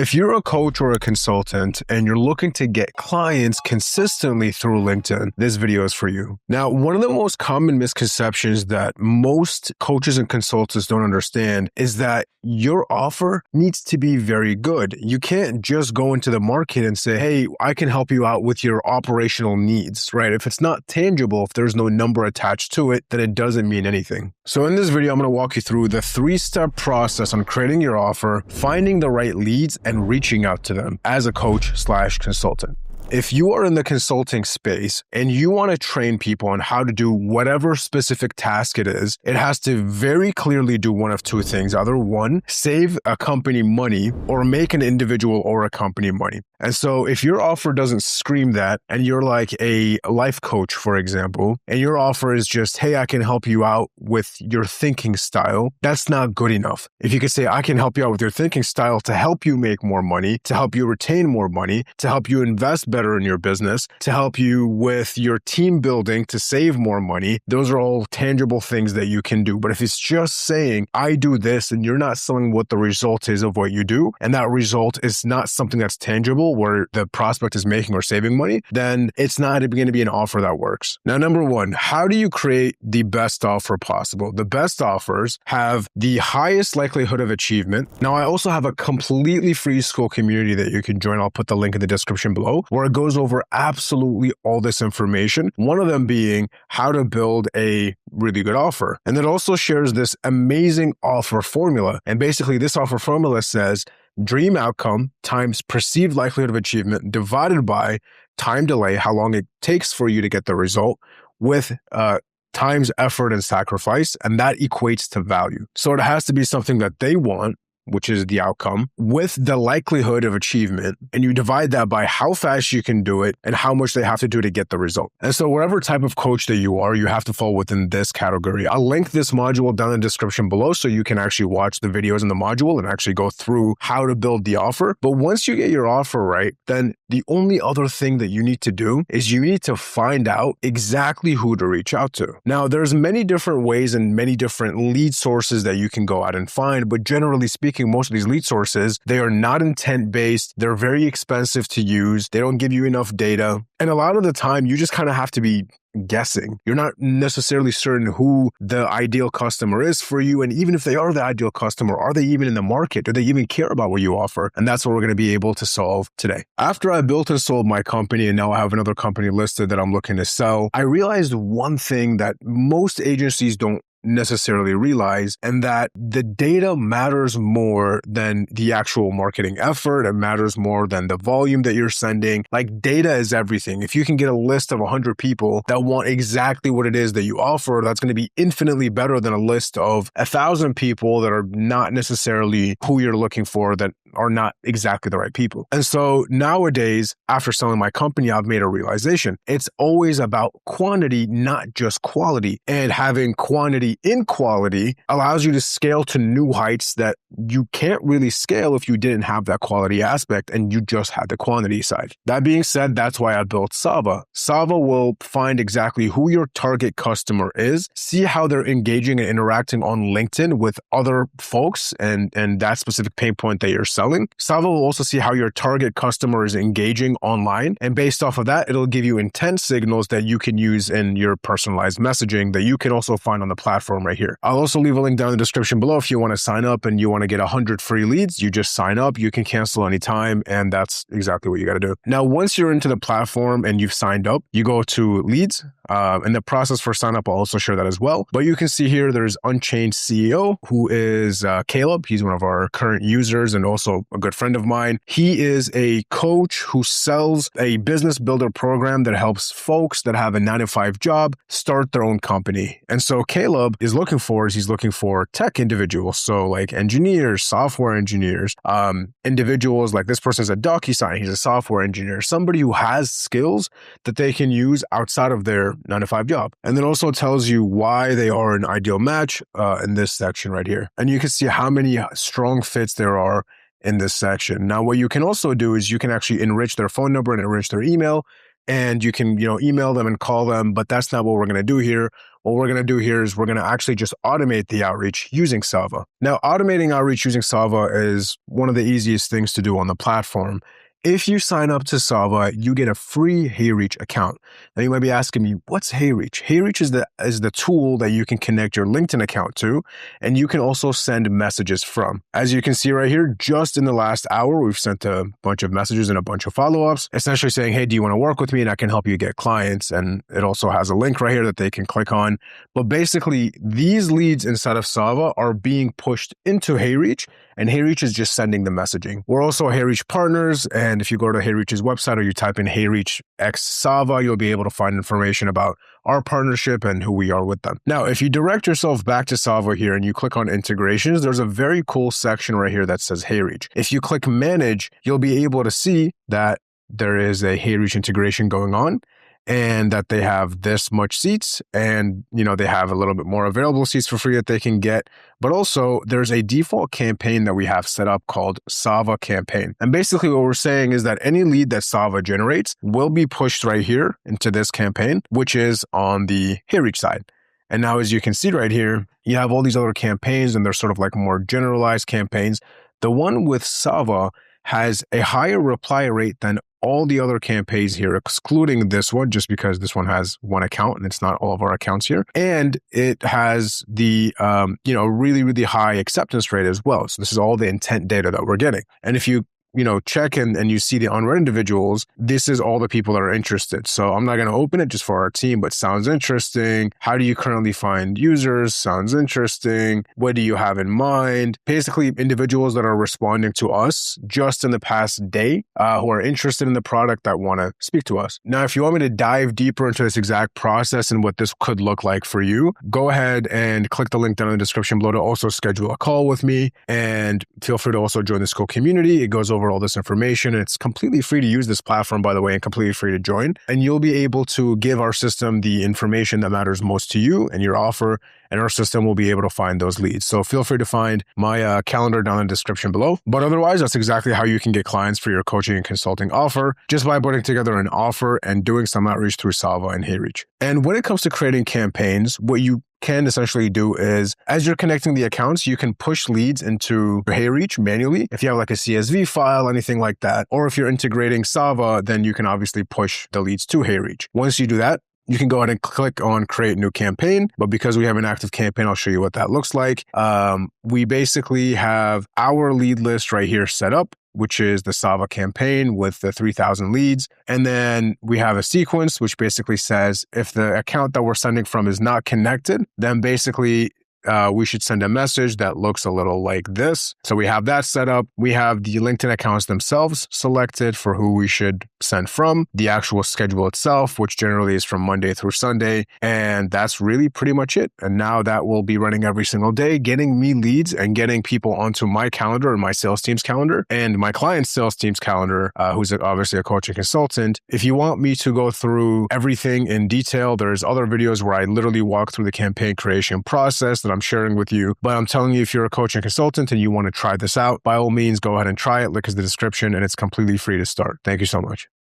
If you're a coach or a consultant and you're looking to get clients consistently through LinkedIn, this video is for you. Now, one of the most common misconceptions that most coaches and consultants don't understand is that your offer needs to be very good. You can't just go into the market and say, hey, I can help you out with your operational needs, right? If it's not tangible, if there's no number attached to it, then it doesn't mean anything. So in this video, I'm going to walk you through the 3-step process on creating your offer, finding the right leads, and reaching out to them as a coach/consultant. If you are in the consulting space and you want to train people on how to do whatever specific task it is, it has to very clearly do one of two things. Either one, save a company money, or make an individual or a company money. And so if your offer doesn't scream that, and you're like a life coach, for example, and your offer is just, hey, I can help you out with your thinking style, that's not good enough. If you could say, I can help you out with your thinking style to help you make more money, to help you retain more money, to help you invest better in your business, to help you with your team building, to save more money, those are all tangible things that you can do. But if it's just saying, I do this, and you're not selling what the result is of what you do, and that result is not something that's tangible where the prospect is making or saving money, then it's not going to be an offer that works. Now, number one, how do you create the best offer possible? The best offers have the highest likelihood of achievement. Now, I also have a completely free school community that you can join. I'll put the link in the description below, where it goes over absolutely all this information. One of them being how to build a really good offer. And it also shares this amazing offer formula. And basically this offer formula says dream outcome times perceived likelihood of achievement divided by time delay, how long it takes for you to get the result, with times effort and sacrifice. And that equates to value. So it has to be something that they want, which is the outcome, with the likelihood of achievement. And you divide that by how fast you can do it and how much they have to do to get the result. And so whatever type of coach that you are, you have to fall within this category. I'll link this module down in the description below so you can actually watch the videos in the module and actually go through how to build the offer. But once you get your offer right, then the only other thing that you need to do is you need to find out exactly who to reach out to. Now, there's many different ways and many different lead sources that you can go out and find, but generally speaking, most of these lead sources, they are not intent-based. They're very expensive to use. They don't give you enough data. And a lot of the time, you just kind of have to be guessing. You're not necessarily certain who the ideal customer is for you. And even if they are the ideal customer, are they even in the market? Do they even care about what you offer? And that's what we're going to be able to solve today. After I built and sold my company, and now I have another company listed that I'm looking to sell, I realized one thing that most agencies don't necessarily realize, and that the data matters more than the actual marketing effort. It matters more than the volume that you're sending. Like, data is everything. If you can get a list of 100 people that want exactly what it is that you offer, that's going to be infinitely better than a list of 1,000 people that are not necessarily who you're looking for, that are not exactly the right people. And so nowadays, after selling my company, I've made a realization. It's always about quantity, not just quality. And having quantity in quality allows you to scale to new heights that you can't really scale if you didn't have that quality aspect and you just had the quantity side. That being said, that's why I built Sarva. Sarva will find exactly who your target customer is, see how they're engaging and interacting on LinkedIn with other folks and that specific pain point that you're selling. Sarva will also see how your target customer is engaging online. And based off of that, it'll give you intent signals that you can use in your personalized messaging that you can also find on the platform right here. I'll also leave a link down in the description below if you want to sign up and you want to get 100 free leads. You just sign up, you can cancel anytime, and that's exactly what you got to do. Now, once you're into the platform and you've signed up, you go to leads, and the process for sign up, I'll also share that as well. But you can see here, there's Unchained CEO, who is Caleb. He's one of our current users and also a good friend of mine. He is a coach who sells a business builder program that helps folks that have a 9-to-5 job start their own company. And so Caleb is looking for tech individuals. So like engineers, software engineers, individuals like this person's a DocuSign. He's a software engineer, somebody who has skills that they can use outside of their 9-to-5 job. And then also tells you why they are an ideal match in this section right here. And you can see how many strong fits there are in this section. Now, what you can also do is you can actually enrich their phone number and enrich their email and you can, email them and call them, but that's not what we're going to do here. What we're going to do here is we're going to actually just automate the outreach using Sarva. Now, automating outreach using Sarva is one of the easiest things to do on the platform. If you sign up to Sarva, you get a free HeyReach account. Now you might be asking me, what's HeyReach? HeyReach is the tool that you can connect your LinkedIn account to, and you can also send messages from. As you can see right here, just in the last hour, we've sent a bunch of messages and a bunch of follow-ups, essentially saying, hey, do you want to work with me? And I can help you get clients. And it also has a link right here that they can click on. But basically, these leads inside of Sarva are being pushed into HeyReach, and HeyReach is just sending the messaging. We're also HeyReach partners, and if you go to HeyReach's website or you type in HeyReach X Sarva, you'll be able to find information about our partnership and who we are with them. Now, if you direct yourself back to Sarva here and you click on integrations, there's a very cool section right here that says HeyReach. If you click manage, you'll be able to see that there is a HeyReach integration going on, and that they have this much seats, and they have a little bit more available seats for free that they can get. But also there's a default campaign that we have set up called Sarva campaign. And basically what we're saying is that any lead that Sarva generates will be pushed right here into this campaign, which is on the HeyReach side. And now, as you can see right here, you have all these other campaigns, and they're sort of like more generalized campaigns. The one with Sarva has a higher reply rate than all the other campaigns here, excluding this one, just because this one has one account and it's not all of our accounts here. And it has the, really, really high acceptance rate as well. So this is all the intent data that we're getting. And if you check and you see the unread individuals, this is all the people that are interested. So I'm not going to open it just for our team, but sounds interesting. How do you currently find users? Sounds interesting. What do you have in mind? Basically, individuals that are responding to us just in the past day who are interested in the product that want to speak to us. Now, if you want me to dive deeper into this exact process and what this could look like for you, go ahead and click the link down in the description below to also schedule a call with me, and feel free to also join the school community. It goes over all this information. It's completely free to use this platform, by the way, and completely free to join. And you'll be able to give our system the information that matters most to you and your offer, and our system will be able to find those leads. So feel free to find my calendar down in the description below. But otherwise, that's exactly how you can get clients for your coaching and consulting offer, just by putting together an offer and doing some outreach through Sarva and HeyReach. And when it comes to creating campaigns, what you can essentially do is, as you're connecting the accounts, you can push leads into HeyReach manually. If you have like a CSV file, anything like that, or if you're integrating Sarva, then you can obviously push the leads to HeyReach. Once you do that, you can go ahead and click on create new campaign. But because we have an active campaign, I'll show you what that looks like. We basically have our lead list right here set up, which is the Sarva campaign with the 3,000 leads. And then we have a sequence, which basically says if the account that we're sending from is not connected, then basically we should send a message that looks a little like this. So we have that set up. We have the LinkedIn accounts themselves selected for who we should send from, the actual schedule itself, which generally is from Monday through Sunday. And that's really pretty much it. And now that will be running every single day, getting me leads and getting people onto my calendar and my sales team's calendar and my client's sales team's calendar, who's obviously a coaching consultant. If you want me to go through everything in detail, there's other videos where I literally walk through the campaign creation process that I'm sharing with you. But I'm telling you, if you're a coaching consultant and you want to try this out, by all means, go ahead and try it. Link is in the description, and it's completely free to start. Thank you so much.